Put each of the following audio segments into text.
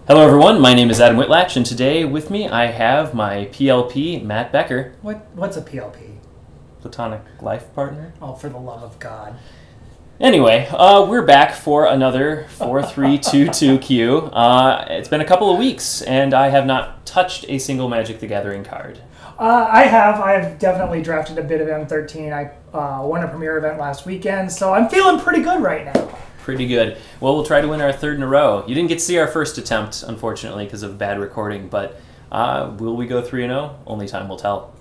Hello everyone, my name is Adam Whitlatch, and today with me I have my PLP, Matt Becker. What's a PLP? Platonic life partner. Oh, for the love of God. Anyway, we're back for another 4322Q. It's been a couple of weeks, and I have not touched a single Magic the Gathering card. I have definitely drafted a bit of M13. I won a premiere event last weekend, so I'm feeling pretty good right now. Pretty good. Well, we'll try to win our third in a row. You didn't get to see our first attempt, unfortunately, because of bad recording, but will we go 3-0? Only time will tell.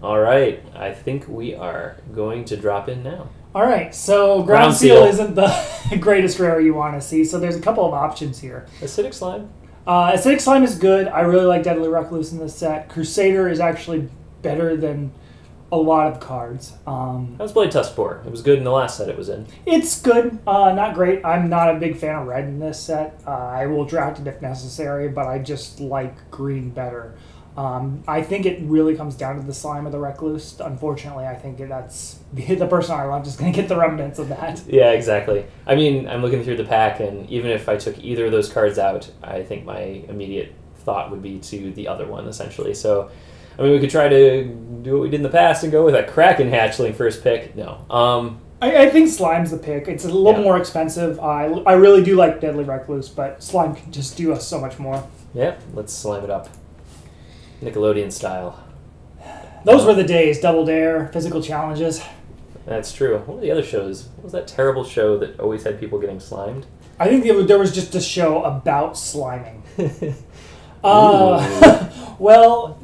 All right, I think we are going to drop in now. All right, so Ground Seal isn't the greatest rare you want to see, so there's a couple of options here. Acidic Slime. Acidic Slime is good. I really like Deadly Recluse in this set. Crusader is actually better than a lot of cards. That was Blade Tusk 4. It was good in the last set it was in. It's good, not great. I'm not a big fan of red in this set. I will draft it if necessary, but I just like green better. I think it really comes down to the slime of the Recluse. Unfortunately, I think that's the person I love just going to get the remnants of that. Yeah, exactly. I mean, I'm looking through the pack, and even if I took either of those cards out, I think my immediate thought would be to the other one, essentially. So, I mean, we could try to do what we did in the past and go with a Kraken Hatchling first pick. No. I think Slime's the pick. It's a little more expensive. I really do like Deadly Recluse, but Slime can just do us so much more. Yeah, let's slime it up. Nickelodeon style. Those were the days. Double Dare, physical challenges. That's true. What were the other shows? What was that terrible show that always had people getting slimed? I think there was just a show about sliming. Well,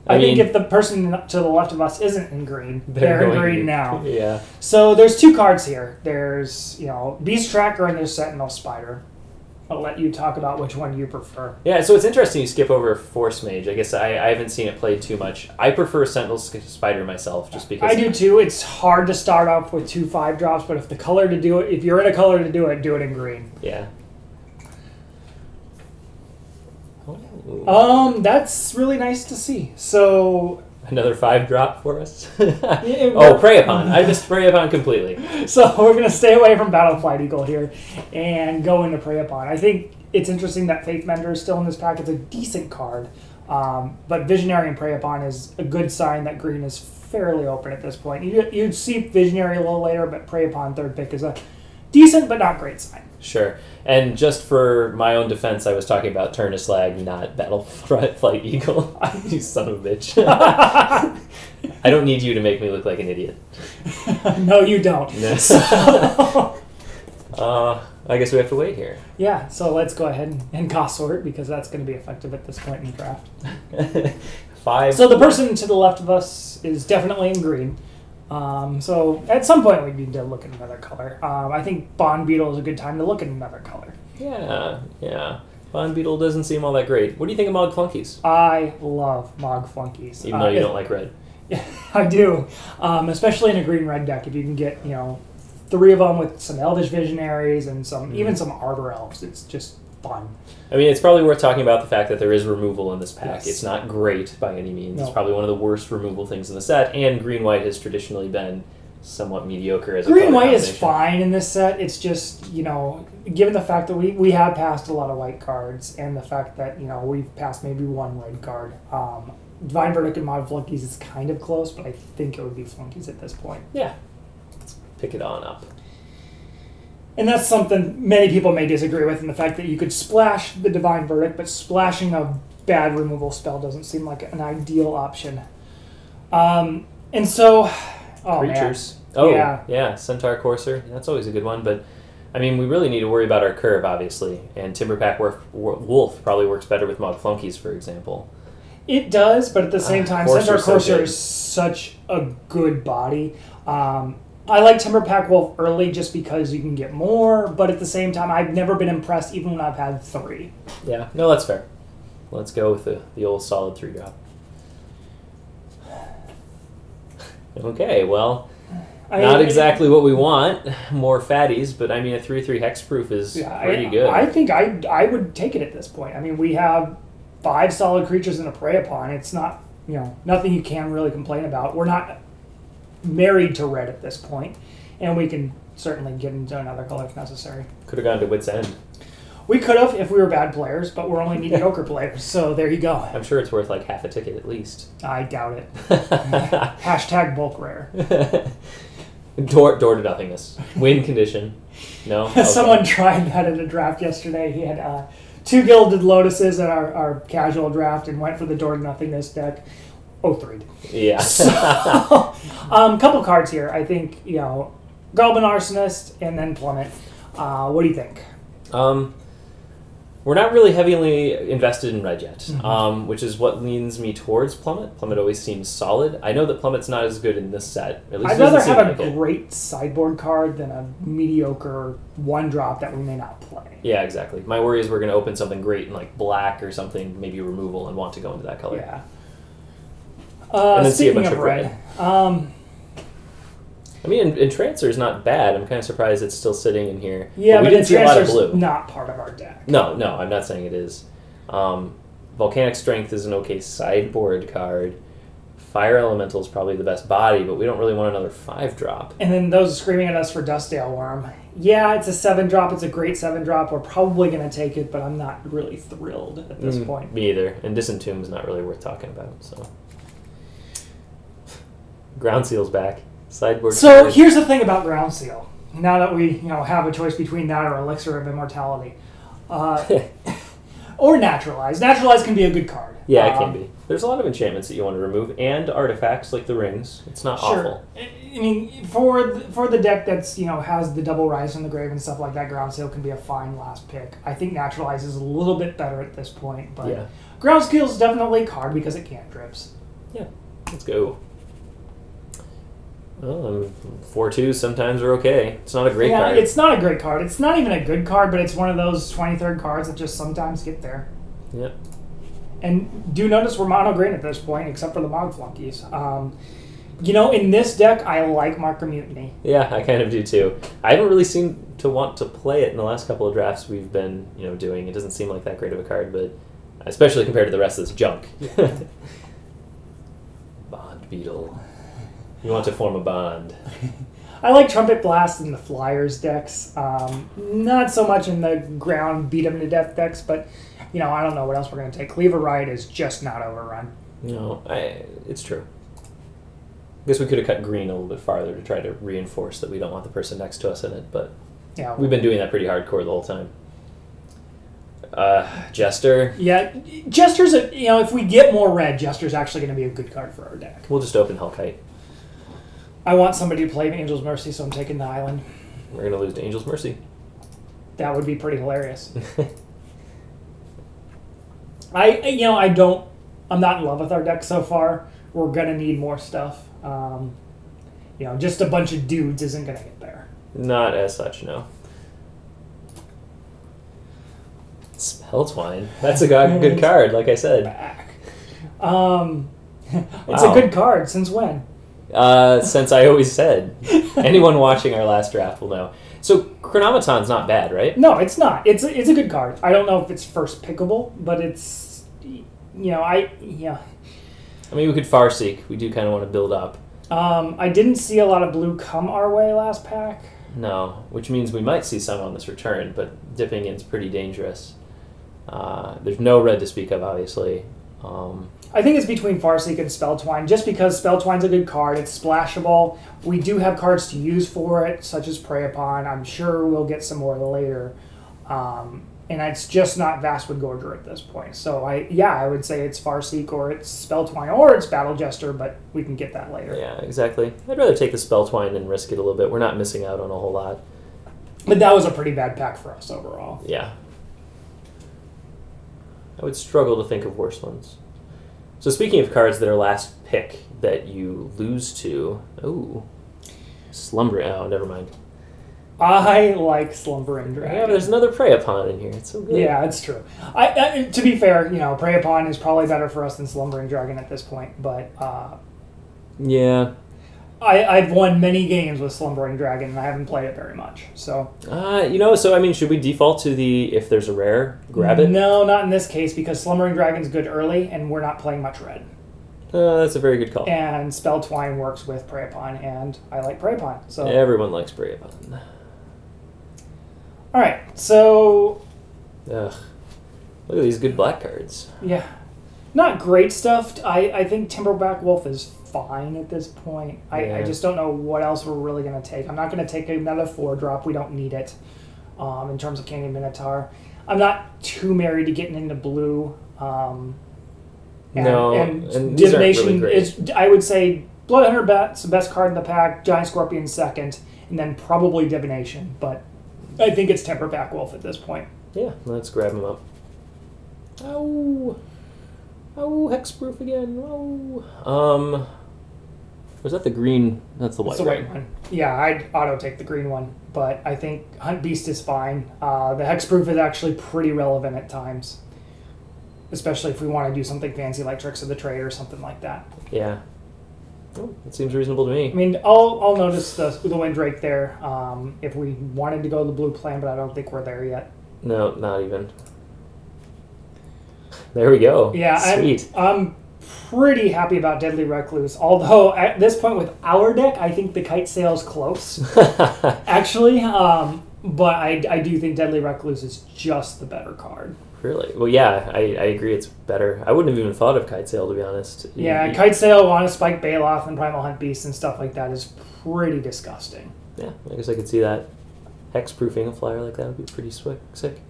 I think if the person to the left of us isn't in green, they're in green now. Yeah. So there's two cards here. There's, Beast Tracker and there's Sentinel Spider. I'll let you talk about which one you prefer. Yeah, so it's interesting you skip over Force Mage. I guess I haven't seen it played too much. I prefer Sentinel Spider myself, just because... I do too. It's hard to start off with 2 5-drops, but if the color to do it, if you're in a color to do it in green. Yeah. That's really nice to see. So... Another 5-drop for us? Oh, Prey Upon. I missed Prey Upon completely. So we're going to stay away from Battleflight Eagle here and go into Prey Upon. I think it's interesting that Faith Mender is still in this pack. It's a decent card. But Visionary and Prey Upon is a good sign that green is fairly open at this point. You'd see Visionary a little later, but Prey Upon third pick is a decent but not great sign. Sure. And just for my own defense, I was talking about Turnislag, not Battleflight Eagle. You son of a bitch. I don't need you to make me look like an idiot. No, you don't. Yes. I guess we have to wait here. Yeah, so let's go ahead and cost sort, because that's going to be effective at this point in the draft. 5. So the person to the left of us is definitely in green. So at some point we need to look at another color. I think Bond Beetle is a good time to look at another color. Yeah. Bond Beetle doesn't seem all that great. What do you think of Mog Flunkies? I love Mog Flunkies. Even though you don't like red. Yeah, I do. Especially in a green-red deck. If you can get, 3 of them with some Elvish Visionaries and even some Arbor Elves, it's just fun. I mean, it's probably worth talking about the fact that there is removal in this pack. Yes. It's not great by any means. No. It's probably one of the worst removal things in the set, and green-white has traditionally been somewhat mediocre as a color Green-white is fine in this set. It's just, given the fact that we have passed a lot of white cards, and the fact that, we've passed maybe 1 red card, Divine Verdict and Mod Flunkies is kind of close, but I think it would be Flunkies at this point. Yeah. Let's pick it on up. And that's something many people may disagree with, in the fact that you could splash the Divine Verdict, but splashing a bad removal spell doesn't seem like an ideal option. And so... Creatures. Man. Oh, yeah. Centaur Courser. That's always a good one, but... I mean, we really need to worry about our curve, obviously, and Timberpack Wolf probably works better with Mog Flunkies, for example. It does, but at the same time, Centaur Courser is such a good body. I like Timberpack Wolf early just because you can get more, but at the same time, I've never been impressed even when I've had 3. Yeah, no, that's fair. Let's go with the old solid 3-drop. Okay, well, not exactly what we want. More fatties, but I mean, a 3/3 hexproof is pretty good. I think I would take it at this point. I mean, we have 5 solid creatures and a Prey Upon. It's not, nothing you can really complain about. We're not married to red at this point, and we can certainly get into another color if necessary. Could have gone to Wit's End. We could have if we were bad players, but we're only mediocre players, so there you go. I'm sure it's worth like half a ticket at least. I doubt it. Hashtag bulk rare. Door to nothingness. Win condition. No? Okay. Someone tried that at a draft yesterday. He had 2 Gilded Lotuses at our casual draft and went for the door to nothingness deck. 0-3'd. Yeah. So, couple cards here. I think, Galban Arsonist and then Plummet. What do you think? We're not really heavily invested in red yet, which is what leans me towards Plummet. Plummet always seems solid. I know that Plummet's not as good in this set. At least I'd rather have a great sideboard card than a mediocre 1-drop that we may not play. Yeah, exactly. My worry is we're going to open something great in like black or something, maybe removal, and want to go into that color. Yeah. And then see a Speaking bunch of of red, I mean, Entrancer is not bad. I'm kind of surprised it's still sitting in here. yeah, we but didn't see a lot of blue. Entrancer's not part of our deck. No, I'm not saying it is. Volcanic Strength is an okay sideboard card. Fire Elemental is probably the best body, but we don't really want another 5-drop. And then those screaming at us for Dustdale Worm. Yeah, it's a 7-drop. It's a great 7-drop. We're probably going to take it, but I'm not really thrilled at this point. Me either. And Disentomb is not really worth talking about. So, Ground Seal's back. Sideboard. So card. here's the thing about Ground Seal. Now that we have a choice between that or Elixir of Immortality, or Naturalize. Naturalize can be a good card. Yeah, it can be. There's a lot of enchantments that you want to remove, and artifacts like the rings. It's not awful. I mean, for the deck that's has the double rise from the grave and stuff like that, Ground Seal can be a fine last pick. I think Naturalize is a little bit better at this point, but Yeah. Ground Seal is definitely a card because it cantrips. Yeah, let's go. Well, 4/2s sometimes are okay. It's not a great card. It's not a great card. It's not even a good card, but it's one of those 23rd cards that just sometimes get there. Yep. And do notice we're mono green at this point, except for the Mog Flunkies. In this deck, I like Marker Mutiny. Yeah, I kind of do too. I haven't really seemed to want to play it in the last couple of drafts we've been, doing. It doesn't seem like that great of a card, but especially compared to the rest of this junk. Bond Beetle. You want to form a bond. I like Trumpet Blast in the Flyers decks. Not so much in the ground beat 'em to death decks, but I don't know what else we're going to take. Cleaver Ride is just not overrun. No, it's true. I guess we could have cut green a little bit farther to try to reinforce that we don't want the person next to us in it, but yeah, we've been doing that pretty hardcore the whole time. Jester. Yeah, Jester's if we get more red, Jester's actually going to be a good card for our deck. We'll just open Hellkite. I want somebody to play Angel's Mercy, so I'm taking the island. We're going to lose to Angel's Mercy. That would be pretty hilarious. I'm not in love with our deck so far. We're going to need more stuff. Just a bunch of dudes isn't going to get there. Not as such, no. Spelltwine. That's a good card, like I said. Back. It's a good card. Since when? Since I always said. Anyone watching our last draft will know. So Chronometon's not bad, right? No, it's not. It's a good card. I don't know if it's first pickable, but it's I mean, we could Farseek. We do kind of want to build up. I didn't see a lot of blue come our way last pack. No, which means we might see some on this return, but dipping in's pretty dangerous. There's no red to speak of, obviously. I think it's between Farseek and Spelltwine, just because Spelltwine's a good card. It's splashable. We do have cards to use for it, such as Prey Upon. I'm sure we'll get some more later. And it's just not Vastwood Gorger at this point. So, I would say it's Farseek or it's Spelltwine or it's Battle Jester, but we can get that later. Yeah, exactly. I'd rather take the Spelltwine and risk it a little bit. We're not missing out on a whole lot. But that was a pretty bad pack for us overall. Yeah. I would struggle to think of worse ones. So speaking of cards that are last pick that you lose to... Ooh. Slumbering... Oh, never mind. I like Slumbering Dragon. Yeah, but there's another Prey Upon in here. It's so good. Yeah, it's true. To be fair, Prey Upon is probably better for us than Slumbering Dragon at this point, but... yeah. I've won many games with Slumbering Dragon, and I haven't played it very much, so... should we default to the, if there's a rare, grab it? No, not in this case, because Slumbering Dragon's good early, and we're not playing much red. That's a very good call. And Spelltwine works with Prey Upon, and I like Prey Upon, so... Everyone likes Prey Upon. Alright, so... Ugh. Look at these good black cards. Yeah. Not great stuff. I think Timberback Wolf is fine at this point. I just don't know what else we're really going to take. I'm not going to take another 4-drop. We don't need it in terms of Canyon Minotaur. I'm not too married to getting into blue. And these aren't really Divination great. is, I would say, Bloodhunter Bat's the best card in the pack, Giant Scorpion second, and then probably Divination. But I think it's Timberback Wolf at this point. Yeah, let's grab him up. Oh, hexproof again. Oh. Was that the green? That's the white. It's the white one. Yeah, I'd auto take the green one, but I think Hunt Beast is fine. The hexproof is actually pretty relevant at times, especially if we want to do something fancy like Tricks of the Trade or something like that. Yeah. Oh, that seems reasonable to me. I mean, I'll notice the Windrake there if we wanted to go the blue plan, but I don't think we're there yet. No, not even. There we go. Yeah, sweet. I'm pretty happy about Deadly Recluse. Although at this point with our deck, I think the Kite Sail's close, actually. But I do think Deadly Recluse is just the better card. Really? Well, yeah, I agree. It's better. I wouldn't have even thought of Kite Sail, to be honest. Yeah, Kite Sail on a Spike Baloth and Primal Hunt Beast and stuff like that is pretty disgusting. Yeah, I guess I could see that. Hexproofing a flyer like that would be pretty sick.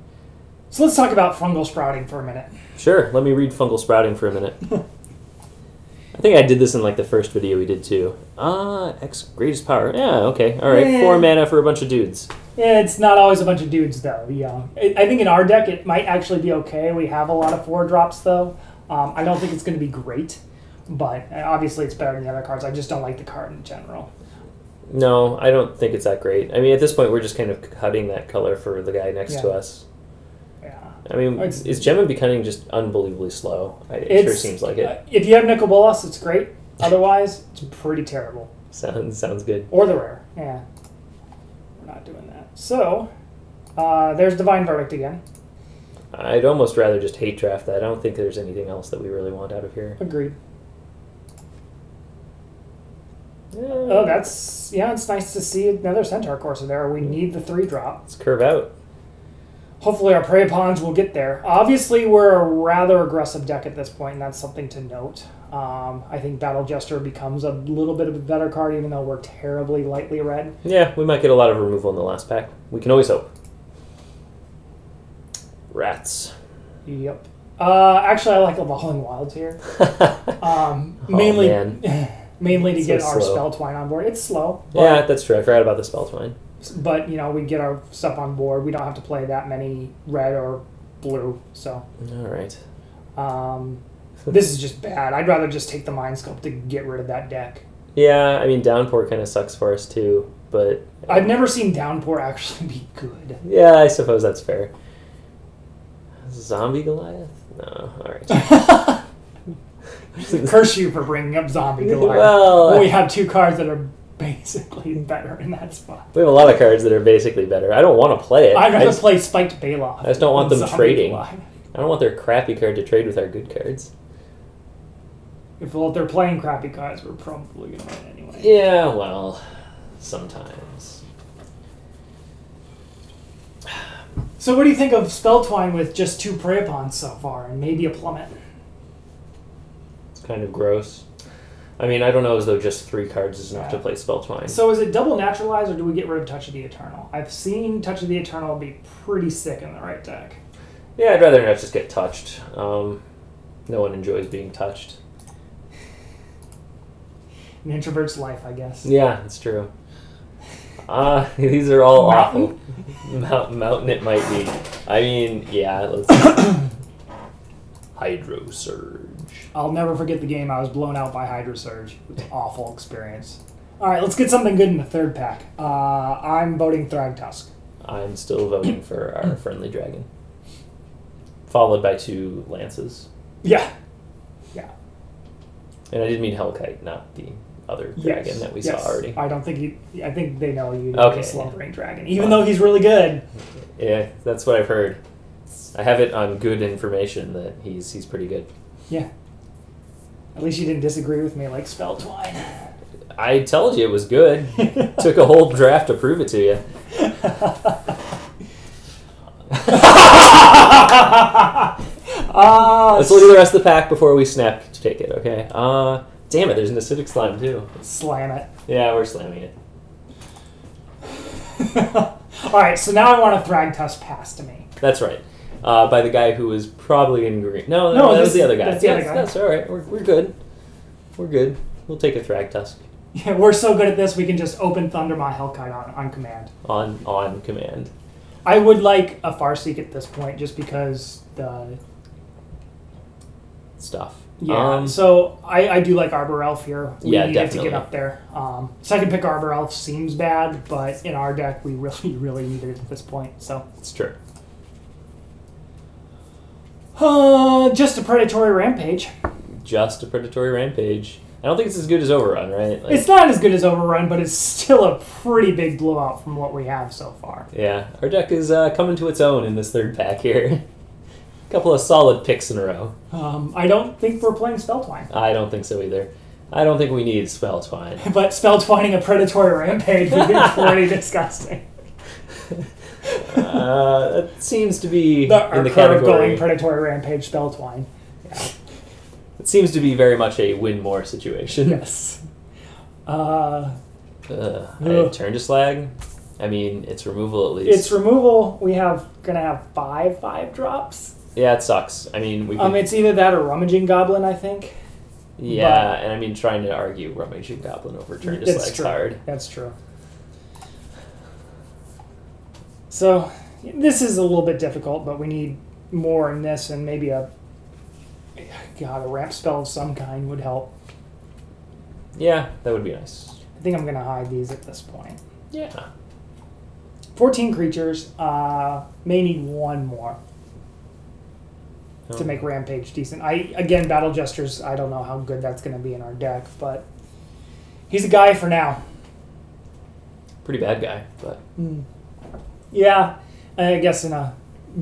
So let's talk about Fungal Sprouting for a minute. Sure, let me read Fungal Sprouting for a minute. I think I did this in like the first video we did too. X greatest power. Yeah, okay. Alright, 4 mana for a bunch of dudes. Yeah, it's not always a bunch of dudes though. Yeah, I think in our deck it might actually be okay. We have a lot of 4-drops though. I don't think it's going to be great, but obviously it's better than the other cards. I just don't like the card in general. No, I don't think it's that great. I mean, at this point we're just kind of cutting that color for the guy next to us. Yeah. I mean, is Gemma becoming just unbelievably slow? It sure seems like it. If you have Nicol Bolas, it's great. Otherwise, it's pretty terrible. Sounds good. Or the rare. Yeah. We're not doing that. So, there's Divine Verdict again. I'd almost rather just hate draft that. I don't think there's anything else that we really want out of here. Agreed. Oh, it's nice to see another Centaur Courser there. We need the 3-drop. Let's curve out. Hopefully our Prey Pawns will get there. Obviously, we're a rather aggressive deck at this point, and that's something to note. I think Battle Jester becomes a little bit of a better card, even though we're terribly lightly red. Yeah, we might get a lot of removal in the last pack. We can always hope. Rats. Yep. Actually, I like Evolving Wilds here. Mainly... Man. Mainly to get our slow. Spell Twine on board. It's slow. Yeah, that's true. I forgot about the Spell Twine. But, we get our stuff on board. We don't have to play that many red or blue, so... Alright. This is just bad. I'd rather just take the Mind Sculpt to get rid of that deck. Yeah, I mean, Downpour kind of sucks for us, too, but... I've never seen Downpour actually be good. Yeah, I suppose that's fair. Zombie Goliath? No, alright. Curse you for bringing up Zombie Goliath. Well, we have 2 cards that are basically better in that spot. We have a lot of cards that are basically better. I don't want to play it. I'd rather play Spiked Baloth. I just don't want them Zombie trading. Goliath. I don't want their crappy card to trade with our good cards. If they're playing crappy cards, we're probably going to win anyway. Yeah, well, sometimes. So what do you think of Spell Twine with just 2 Prey Pawns so far and maybe a Plummet? It's kind of gross. I mean, I don't know as though just 3 cards is enough to play Spell Twine. So is it double naturalize, or do we get rid of Touch of the Eternal? I've seen Touch of the Eternal be pretty sick in the right deck. Yeah, I'd rather not just get touched. No one enjoys being touched. An introvert's life, I guess. Yeah, it's true. These are all Mountain? awful. Mountain it might be. I mean, yeah, let's... Hydro Surge. I'll never forget the game I was blown out by Hydro Surge. It was an awful experience. Alright, let's get something good in the 3rd pack. I'm voting Thragtusk. I'm still voting for our Friendly Dragon. Followed by 2 Lances. Yeah. Yeah. And I did mean Hellkite, not the other dragon that we saw already. I don't think I think they know you need Okay, a Slumbering Dragon, even though he's really good. Yeah, that's what I've heard. I have it on good information that he's pretty good. Yeah. At least you didn't disagree with me like Spell Twine. I told you it was good. Took a whole draft to prove it to you. Let's look at the rest of the pack before we snap to take it, okay? Damn it, there's an acidic slime too. Slam it. Yeah, we're slamming it. Alright, so now I want a Thragtusk pass to me. That's right. By the guy who was probably in green. No, that was the other guy. That's the other guy. That's alright. We're good. We're good. We'll take a Thragtusk. Yeah, we're so good at this, we can just open Thundermaw Hellkite on command. On command. I would like a Farseek at this point, just because the... Stuff. Yeah, so I do like Arbor Elf here. We yeah, need definitely. it to get up there. Second pick Arbor Elf seems bad, but in our deck, we really, really need it at this point, so... It's true. Just a Predatory Rampage. Just a Predatory Rampage. I don't think it's as good as Overrun, right? Like, It's not as good as Overrun, but it's still a pretty big blowout from what we have so far. yeah, our deck is coming to its own in this third pack here. A couple of solid picks in a row. I don't think we're playing Spelltwine. I don't think so either. I don't think we need Spell Twine. But Spelltwining a Predatory Rampage would be pretty disgusting. That seems to be Our in the curve category. going Predatory Rampage Spelltwine. Yeah. It seems to be very much a win more situation. Yes. I turn to slag. I mean, it's removal at least. It's removal. We gonna have 5 drops. Yeah, it sucks. I mean, we. Could, It's either that or Rummaging Goblin, I think. yeah, and I mean, trying to argue Rummaging Goblin over turn to slag's hard. That's true. So this is a little bit difficult, but we need more in this, and maybe a ramp spell of some kind would help. Yeah, that would be nice. I think I'm going to hide these at this point. Yeah. 14 creatures. May need one more to make Rampage decent. Again, Battle Jesters, I don't know how good that's going to be in our deck, but he's a guy for now. Pretty bad guy, but... Yeah, I guess in a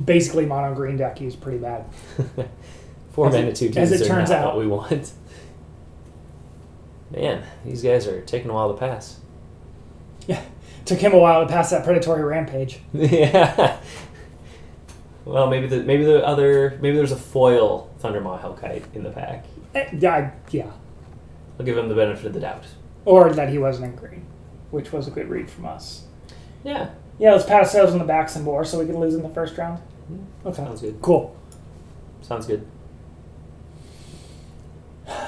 basically mono green deck, he's pretty bad. 4 mana 2/2s as it are turns not out. what we want. Man, these guys are taking a while to pass. Yeah, took him a while to pass that Predatory Rampage. Yeah. Well, maybe there's a foil Thundermaw Hellkite in the pack. Yeah. I'll give him the benefit of the doubt. Or that he wasn't in green, which was a good read from us. Yeah. Yeah, let's pass sales on the back some more so we can lose in the first round. Okay. Sounds good. Cool. Sounds good.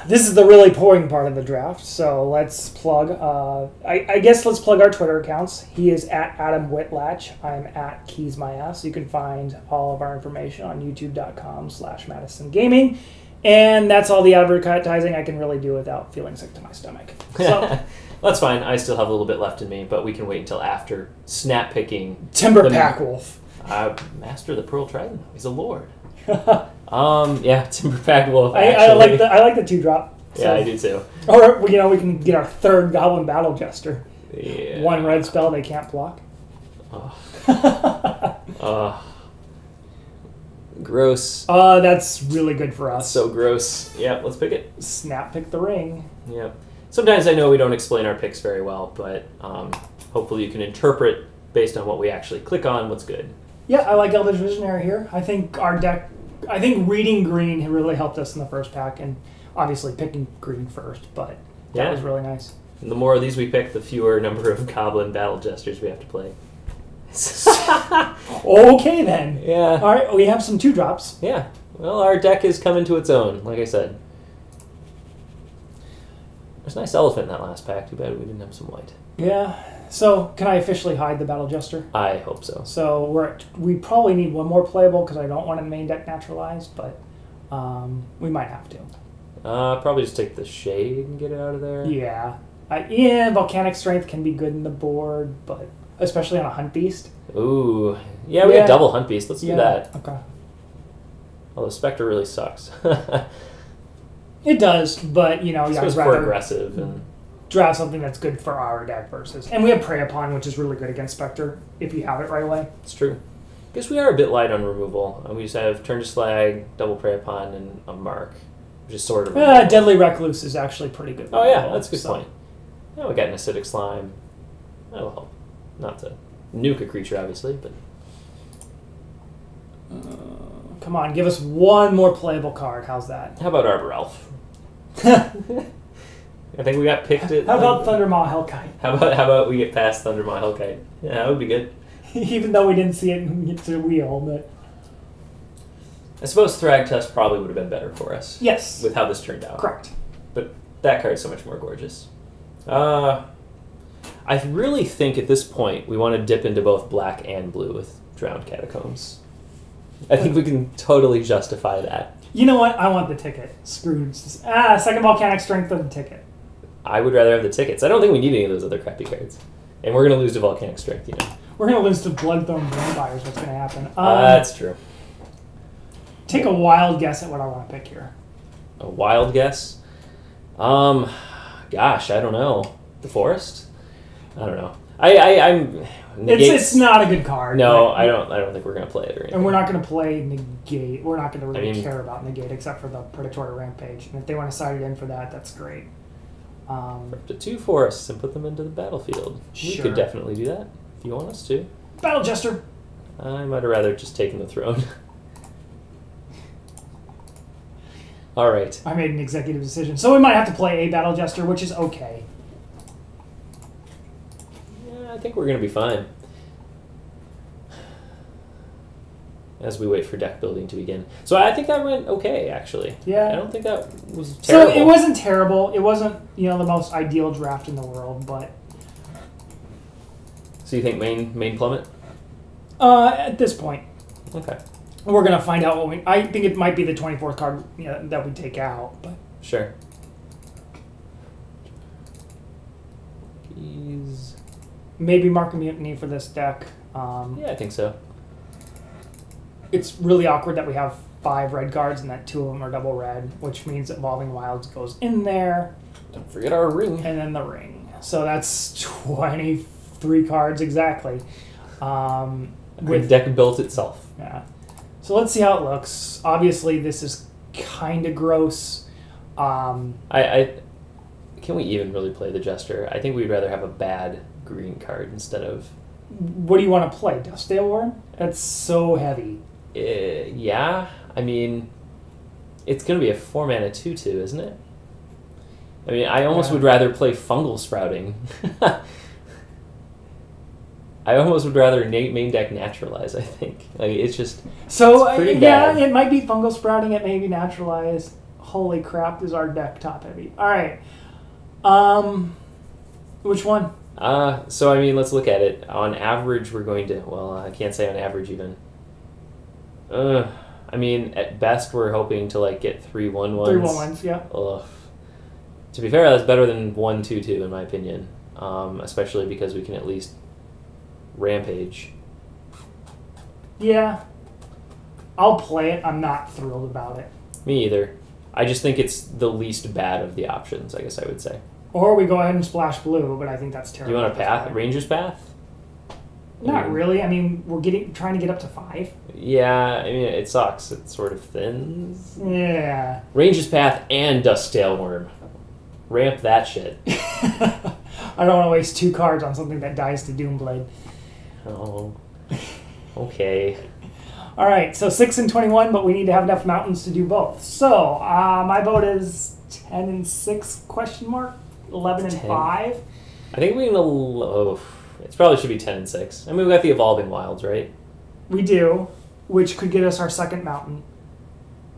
This is the really boring part of the draft, so let's plug. I guess let's plug our Twitter accounts. He is at Adam Whitlatch. I'm at KeysMyAss. You can find all of our information on youtube.com/Madison Gaming. And that's all the advertising I can really do without feeling sick to my stomach. So, that's fine. I still have a little bit left in me, but we can wait until after snap picking. Timber Packwolf. Master of the Pearl Trident. He's a lord. Yeah, Timber Packwolf. I like the 2-drop. So. Yeah, I do too. Or we can get our third Goblin Battle Jester. Yeah. 1 red spell they can't block. Gross. That's really good for us. So gross. Yeah, let's pick it. Snap pick the ring. Yeah. Sometimes I know we don't explain our picks very well, but hopefully you can interpret based on what we actually click on what's good. Yeah, I like Elvish Visionary here. I think reading green really helped us in the first pack, and obviously picking green first, but that was really nice. And the more of these we pick, the fewer number of Goblin Battle Jesters we have to play. Okay, then. Yeah. All right, we have some 2-drops. Yeah. Well, our deck is coming to its own, like I said. There's a nice elephant in that last pack. Too bad we didn't have some white. Yeah. So, can I officially hide the Battle Jester? I hope so. So, we probably need one more playable because I don't want to main deck naturalized, but we might have to. Probably just take the Shade and get it out of there. Yeah. Volcanic Strength can be good in the board, but especially on a Hunt Beast. Ooh. Yeah, we have double Hunt Beast. Let's do that. Okay. Although Spectre really sucks. It does, but, I'd It's more aggressive and... draft something that's good for our deck versus... And we have Prey Upon, which is really good against Spectre, if you have it right away. It's true. I guess we are a bit light on removal. We just have Turn to Slag, Double Prey Upon, and a Mark, which is sort of... Deadly Recluse is actually pretty good. Oh, yeah, that's a good point. Yeah, we got an Acidic Slime. That'll help. Not to nuke a creature, obviously, but... Come on, give us one more playable card. How's that? How about Arbor Elf? I think we got picked at... How about Thundermaw Hellkite? How about we get past Thundermaw Hellkite? Yeah, that would be good. Even though we didn't see it and get to the wheel, but... I suppose Thragtusk probably would have been better for us. Yes. With how this turned out. Correct. But that card's so much more gorgeous. I really think at this point we want to dip into both black and blue with Drowned Catacombs. I think we can totally justify that. You know what? I want the ticket. Screwed. Second Volcanic Strength of the ticket. I would rather have the tickets. I don't think we need any of those other crappy cards. And we're going to lose to Volcanic Strength, you know. We're going to lose to Bloodthorn Vampires. What's going to happen? That's true. Take a wild guess at what I want to pick here. A wild guess? Gosh, I don't know. The Forest? I don't know. I'm... It's not a good card. No, I don't think we're going to play it or anything. And we're not going to play Negate. We're not going to really care about Negate except for the Predatory Rampage. And if they want to side it in for that, that's great. Up to 2 forests and put them into the battlefield. Sure. We could definitely do that if you want us to. Battle Jester. I might have rather just taken the throne. All right. I made an executive decision. So we might have to play a Battle Jester, which is okay. Yeah, I think we're going to be fine. As we wait for deck building to begin. So I think that went okay, actually. Yeah. I don't think that was terrible. So it wasn't terrible. It wasn't, the most ideal draft in the world, but... So you think main plummet? At this point. Okay. We're going to find out what I think it might be the 24th card that we take out, but... Sure. Keys. Maybe Mark of Mutiny for this deck. Yeah, I think so. It's really awkward that we have 5 red cards and that 2 of them are double red, which means Evolving Wilds goes in there. Don't forget our ring. And then the ring. So that's 23 cards exactly. With deck built itself. Yeah. So let's see how it looks. Obviously, this is kind of gross. Can we even really play the Jester? I think we'd rather have a bad green card instead of... What do you want to play? Dustdale Worm? That's so heavy. Yeah. I mean, it's going to be a 4-mana 2/2, isn't it? I mean, I almost would rather play Fungal Sprouting. I almost would rather main deck Naturalize, I think. Like, it's just... So, it's bad. It might be Fungal Sprouting, it may be Naturalize. Holy crap, is our deck top-heavy. All right. Which one? So, I mean, let's look at it. On average, we're going to... Well, I can't say on average, even. I mean, at best, we're hoping to, get 3 1/1s. 3 1/1s, yeah. Ugh. To be fair, that's better than 1 2/2, in my opinion. Especially because we can at least Rampage. Yeah. I'll play it. I'm not thrilled about it. Me either. I just think it's the least bad of the options, I guess I would say. Or we go ahead and splash blue, but I think that's terrible. Do you want a path? Ranger's Path? Not really. I mean, we're trying to get up to 5. Yeah, I mean, it sucks. It sort of thins. Yeah. Ranger's Path and Dustdale Worm. Ramp that shit. I don't want to waste 2 cards on something that dies to Doomblade. Oh. Okay. All right, so 6 and 21, but we need to have enough mountains to do both. So my vote is 10 and 6, question mark? 11 and 5? I think we can... it probably should be 10 and 6. I mean, we got the Evolving Wilds, right? We do, which could get us our second mountain.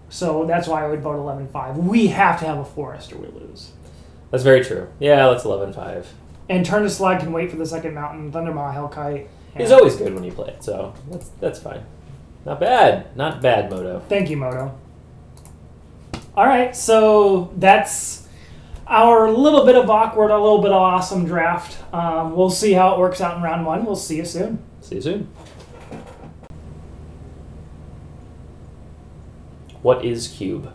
So that's why I would vote 11 and 5. We have to have a forest or we lose. That's very true. Yeah, let's 11 and 5. And Turn to Slug can wait for the second mountain. Thundermaw Hellkite. He's always good when you play it, so that's fine. Not bad. Not bad, MODO. Thank you, MODO. All right, so that's our little bit of awkward, a little bit of awesome draft. We'll see how it works out in round 1. We'll see you soon. See you soon. What is Cube?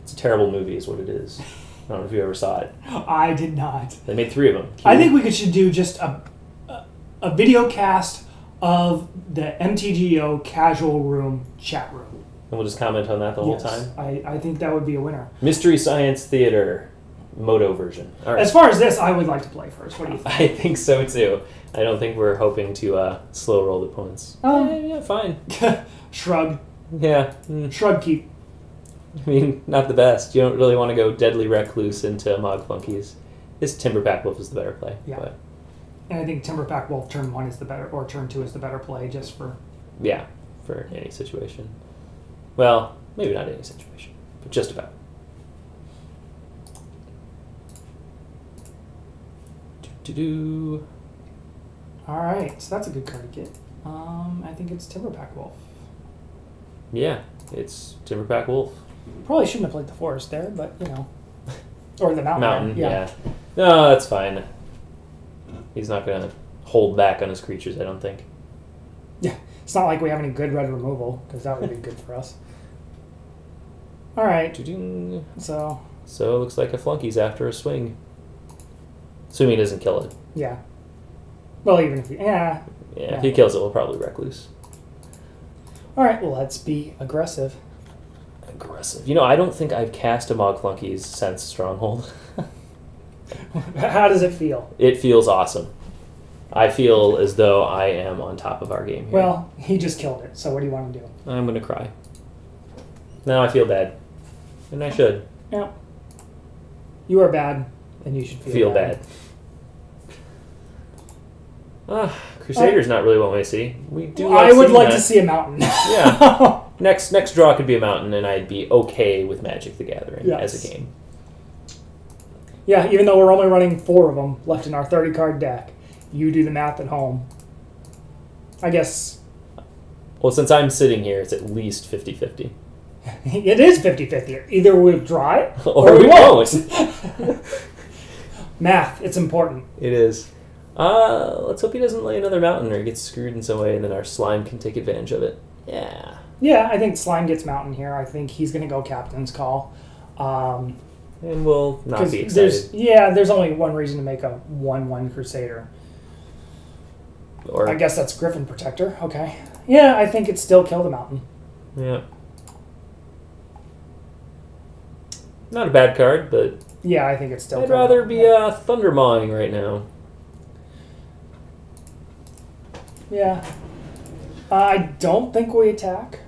It's a terrible movie is what it is. I don't know if you ever saw it. I did not. They made 3 of them. Cube. I think we should do just a video cast of the MTGO casual room chat room. And we'll just comment on that the whole time? I think that would be a winner. Mystery Science Theater MODO version. All right. As far as this, I would like to play first. What do you think? I think so, too. I don't think we're hoping to slow roll the opponents. Yeah, fine. Shrug. Yeah. Shrub keep. I mean, not the best. You don't really want to go Deadly Recluse into Mog Flunkies. His Timberpack Wolf is the better play. Yeah. But And I think Timberpack Wolf turn 1 is the better, or turn 2 is the better play, just for... yeah, for any situation. Well, maybe not any situation, but just about. Do-do-do. Alright, so that's a good card to get. I think it's Timberpack Wolf. Yeah, it's Timberpack Wolf. Probably shouldn't have played the forest there, but, you know. Or the mountain. Mountain, yeah. No, that's fine. He's not going to hold back on his creatures, I don't think. Yeah, it's not like we have any good red removal, because that would be good for us. Alright, Do-ding. so... So it looks like a Flunky's after a swing. Assuming he doesn't kill it. Yeah. Well, even if... Yeah. Yeah, if he kills it, we'll probably Recluse. Alright, well, let's be aggressive. Aggressive. You know, I don't think I've cast a Mog Flunkies since Stronghold. How does it feel? It feels awesome. I feel as though I am on top of our game here. Well, he just killed it, so what do you want to do? I'm going to cry. Now I feel bad. And I should. Yeah. You are bad, and you should feel bad. Crusader's not really what we see. We do. I would like to see a mountain. Yeah. Next draw could be a mountain, and I'd be okay with Magic the Gathering as a game. Yeah, even though we're only running 4 of them left in our 30-card deck. You do the math at home. I guess... Well, since I'm sitting here, it's at least 50-50. It is 50-50. Either we'll draw it, or we won't. Math, it's important. It is. Let's hope he doesn't lay another mountain or gets screwed in some way, and then our slime can take advantage of it. Yeah. Yeah, I think Slime gets mountain here. I think he's going to go Captain's Call. And we'll not be excited. There's only one reason to make a 1/1 Crusader. Or I guess that's Griffin Protector. Okay. Yeah, I think it still killed the mountain. Yeah. Not a bad card, but... Yeah, I think it's still... I'd rather be Thunder Mawing right now. Yeah. I don't think we attack.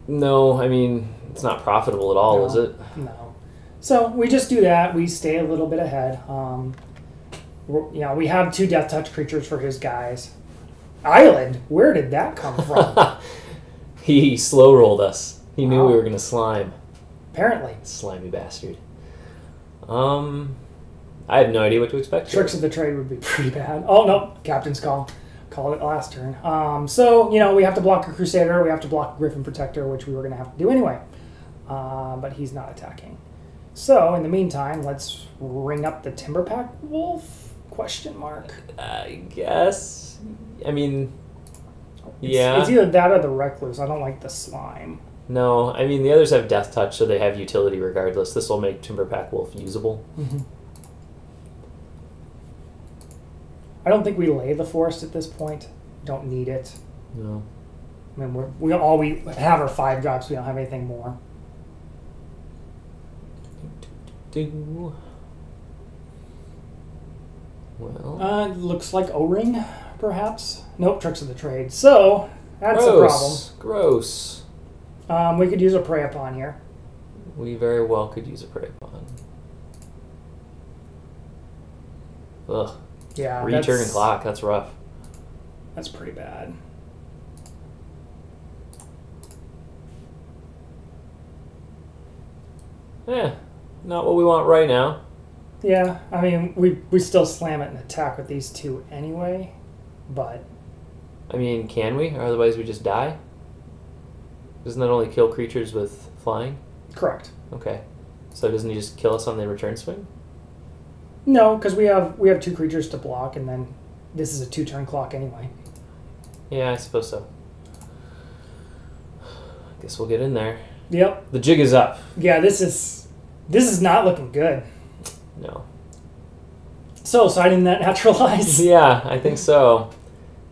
No, I mean, it's not profitable at all, is it? No. So we just do that. We stay a little bit ahead. We have 2 Death Touch creatures for his guys. Island? Where did that come from? He slow rolled us. He knew Wow. we were going to slime. Apparently. Slimy bastard. I have no idea what to expect. Tricks of the Trade would be pretty bad. Oh, no. Captain's Call. Called it last turn. So, we have to block a Crusader. We have to block a Griffin Protector, which we were going to have to do anyway. But he's not attacking. So, in the meantime, let's ring up the Timberpack Wolf? Question mark. I guess. I mean, yeah. It's either that or the Recluse. I don't like the Slime. No, I mean, the others have Death Touch, so they have utility regardless. This will make Timberpack Wolf usable. Mm-hmm. I don't think we lay the forest at this point. Don't need it. No. I mean, we have our 5 drops. We don't have anything more. Well, looks like O-Ring, perhaps. Nope, Tricks of the Trade. So that's a problem. Gross. We could use a Prey Upon here. We very well could use a Prey Upon. Ugh. Yeah. Return clock. That's rough. That's pretty bad. Not what we want right now. Yeah, I mean, we still slam it and attack with these 2 anyway, but... I mean, can we? Or otherwise we just die? Doesn't that only kill creatures with flying? Correct. Okay. So doesn't he just kill us on the return swing? No, because we have 2 creatures to block, and then this is a 2-turn clock anyway. Yeah, I suppose so. Guess we'll get in there. Yep. The jig is up. Yeah, this is not looking good. No. So, siding that Naturalize? Yeah, I think so.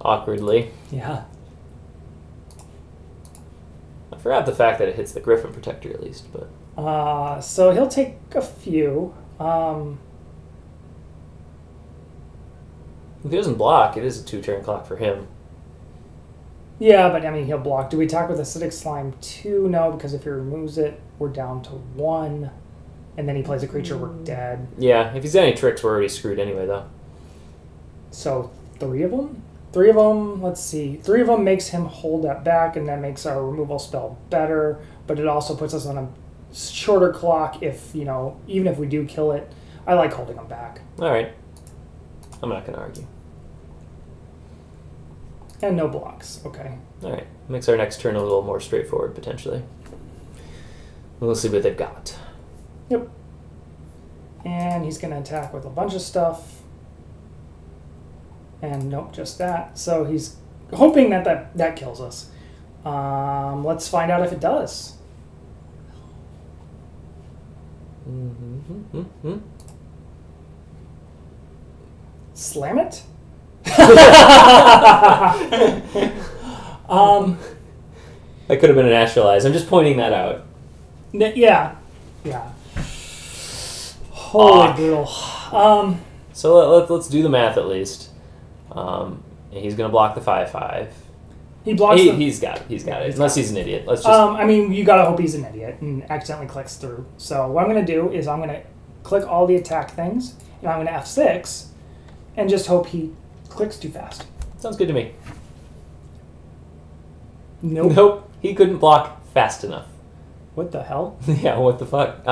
Awkwardly. Yeah. I forgot the fact that it hits the Griffin Protector at least, but... So he'll take a few. If he doesn't block, it is a 2-turn clock for him. Yeah, but I mean, he'll block. Do we attack with Acidic Slime 2? No, because if he removes it, we're down to 1. And then he plays a creature, we're dead. Yeah, if he's got any tricks, we're already screwed anyway, though. So, 3 of them? 3 of them, let's see. 3 of them makes him hold that back, and that makes our removal spell better, but it also puts us on a shorter clock if, you know, even if we do kill it. I like holding them back. Alright. I'm not going to argue. And no blocks. Okay. Alright. Makes our next turn a little more straightforward, potentially. We'll see what they've got. Yep. And he's going to attack with a bunch of stuff. And nope, just that. So he's hoping that kills us. Let's find out if it does. Slam it? That could have been an Astralize. I'm just pointing that out. Yeah. Yeah. Holy brutal. So let's do the math at least. He's going to block the 5/5. He blocks He's got it. Unless he's an idiot. Let's just... I mean, you gotta hope he's an idiot and accidentally clicks through. So what I'm gonna do is I'm gonna click all the attack things, and I'm gonna F6, and just hope he clicks too fast. Sounds good to me. Nope. Nope. He couldn't block fast enough. What the hell? Yeah, what the fuck?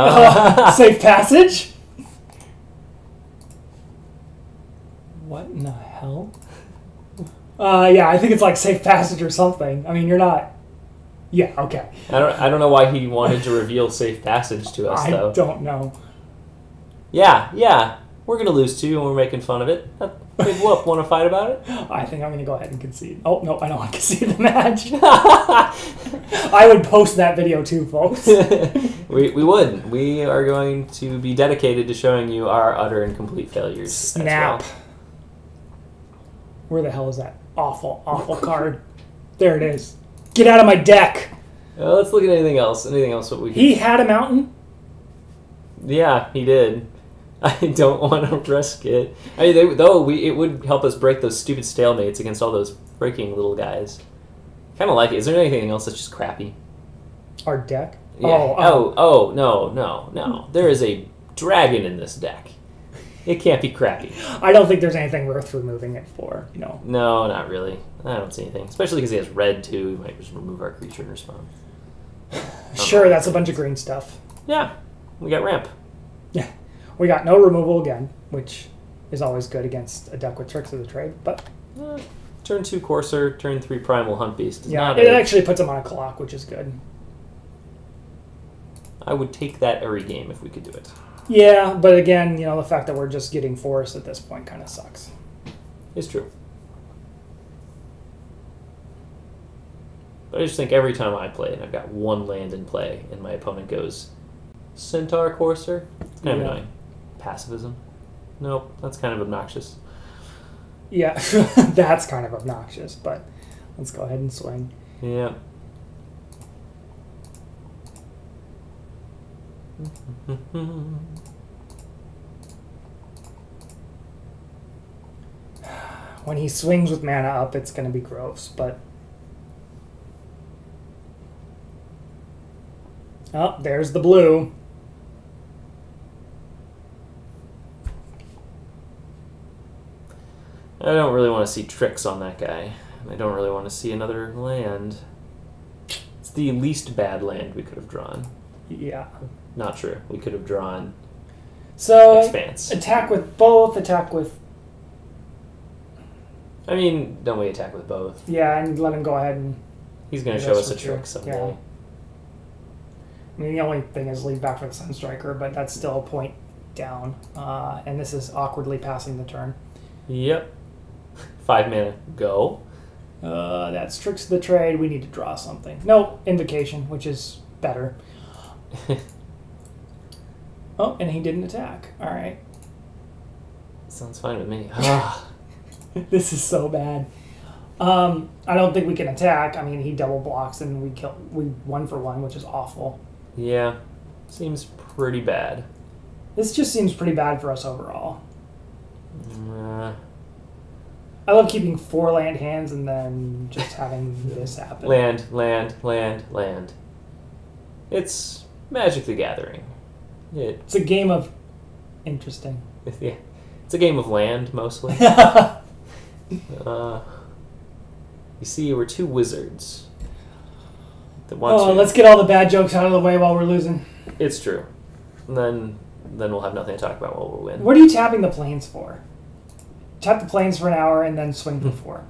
Safe passage? What in the hell? Yeah, I think it's like safe passage or something. I mean, you're not... Yeah, okay. I don't know why he wanted to reveal safe passage to us, though. I don't know. Yeah. We're going to lose too, and we're making fun of it. Big whoop. Want to fight about it? I think I'm going to go ahead and concede. Oh, no, I don't want to concede the match. I would post that video too, folks. We would. We are going to be dedicated to showing you our utter and complete failures. Snap. Well. Where the hell is that awful, awful card? There it is. Get out of my deck. Let's look at anything else. Anything else? What we? He had a mountain. Yeah, he did. I don't want to risk it. I mean, it would help us break those stupid stalemates against all those freaking little guys. Kind of like it. Is there anything else that's just crappy? Our deck. Yeah. Oh, no. There is a dragon in this deck. It can't be crappy. I don't think there's anything worth removing it for. No. No, not really. I don't see anything. Especially because he has red, too. We might just remove our creature in response. Sure, that's a bunch of green stuff. Yeah. We got ramp. Yeah. We got no removal again, which is always good against a deck with Tricks of the Trade, but... Turn 2 Courser, turn 3 Primal Hunt Beast. Yeah, it actually puts him on a clock, which is good. I would take that every game if we could do it. Yeah, but again, you know, the fact that we're just getting forced at this point kind of sucks. It's true. But I just think every time I play and I've got one land in play and my opponent goes, Centaur Courser? It's kind of annoying. Pacifism? Nope, that's kind of obnoxious. Yeah, that's kind of obnoxious, but let's go ahead and swing. Yeah. When he swings with mana up, it's going to be gross, but... Oh, there's the blue. I don't really want to see tricks on that guy. I don't really want to see another land. It's the least bad land we could have drawn. Yeah. Not true. We could have drawn Expanse. Attack with both, attack with... I mean, don't we attack with both? Yeah, and let him go ahead and... He's going to show us a trick someday. Yeah. I mean, the only thing is leave back for the Sunstriker, but that's still a point down. And this is awkwardly passing the turn. Yep. 5 mana. Go. That's Tricks of the Trade. We need to draw something. No, Invocation, which is better. Oh, and he didn't attack. All right. Sounds fine with me. This is so bad. I don't think we can attack. I mean, he double blocks and we 1-for-1, which is awful. Yeah. Seems pretty bad. This just seems pretty bad for us overall. I love keeping 4 land hands and then just having this happen. Land, land, land, land. It's Magic the Gathering. It's a game of interesting. Yeah, it's a game of land mostly. You see, we're 2 wizards. That want to. Let's get all the bad jokes out of the way while we're losing. It's true. And then we'll have nothing to talk about while we'll win. What are you tapping the planes for? Tap the planes for an hour and then swing for 4.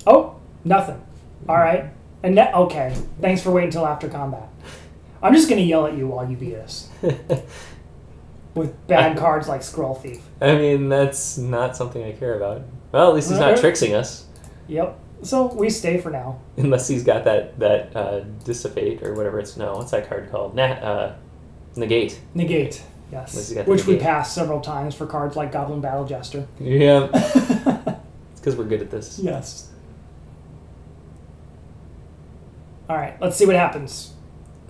Oh, nothing. All right. And okay. Thanks for waiting until after combat. I'm just gonna yell at you while you beat us with bad cards like Scroll Thief. I mean, that's not something I care about. Well, at least he's not trixing us. Yep. So we stay for now. Unless he's got that dissipate or whatever it's what's that card called? Negate. Negate. Yes. Which we passed several times for cards like Goblin Battle Jester. Yeah. It's because we're good at this. Yes. All right. Let's see what happens.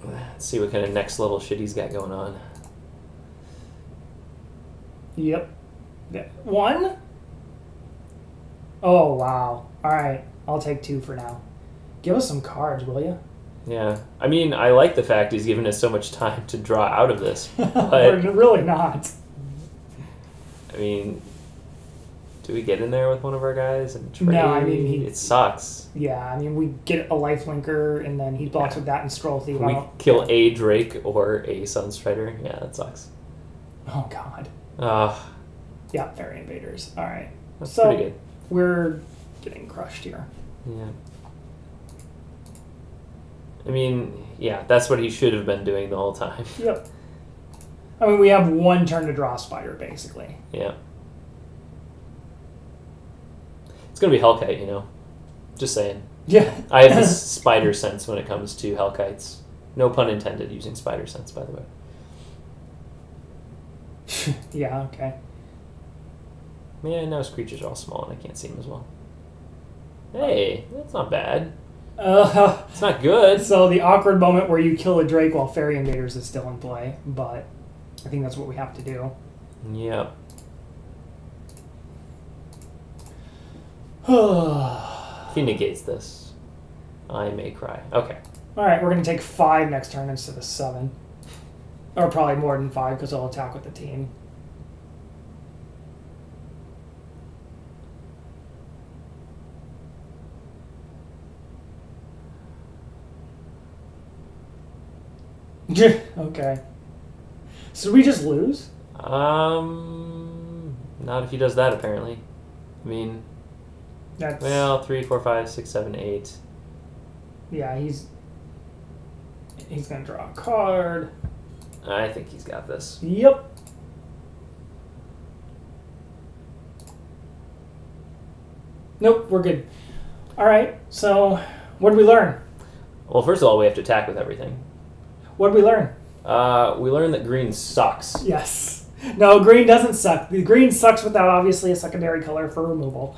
Let's see what kind of next level shit he's got going on. Yep. 1? Oh, wow. All right. I'll take 2 for now. Give us some cards, will you? Yeah. I mean, I like the fact he's given us so much time to draw out of this. But We're really not. I mean, do we get in there with one of our guys and trade? No, I mean... it sucks. Yeah, I mean, we get a lifelinker, and then he blocks with that and Scroll Thief. We kill a Drake or a Sunstrider. Yeah, that sucks. Oh, God. Yeah, Fairy Invaders. All right. That's pretty good. We're getting crushed here. Yeah. I mean, yeah, that's what he should have been doing the whole time. Yep. I mean, we have 1 turn to draw a Spider, basically. Yeah. It's going to be Hellkite, you know. Just saying. Yeah. I have this spider sense when it comes to Hellkites. No pun intended using spider sense, by the way. Yeah, okay. Yeah, now his creatures are all small and I can't see them as well. Hey, that's not bad. It's not good. So the awkward moment where you kill a Drake while Fairy Invaders is still in play, but I think that's what we have to do. Yep. If he negates this, I may cry. Okay. Alright, we're going to take 5 next turn instead of 7. Or probably more than 5 because I'll attack with the team. Okay. So we just lose? Not if he does that, apparently. I mean, That's... well, 3, 4, 5, 6, 7, 8. Yeah, he's gonna draw a card. I think he's got this. Yep. Nope, we're good. All right. So, what did we learn? Well, first of all, we have to attack with everything. What did we learn? We learned that green sucks. Yes. No, green doesn't suck. The green sucks without obviously a secondary color for removal.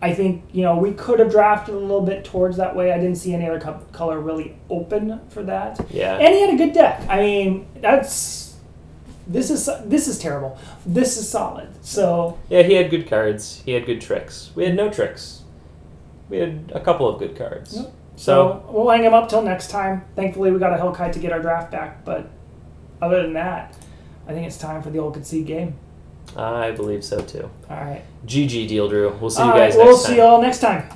I think, you know, we could have drafted a little bit towards that way. I didn't see any other color really open for that. Yeah. And he had a good deck. I mean, this is terrible. This is solid. So yeah, he had good cards. He had good tricks. We had no tricks. We had a couple of good cards. Yep. So we'll hang him up till next time. Thankfully, we got a Hellkite to get our draft back. But other than that, I think it's time for the old concede game. I believe so too. All right. GG, Deal Drew. We'll see you guys next time. We'll see you all next time.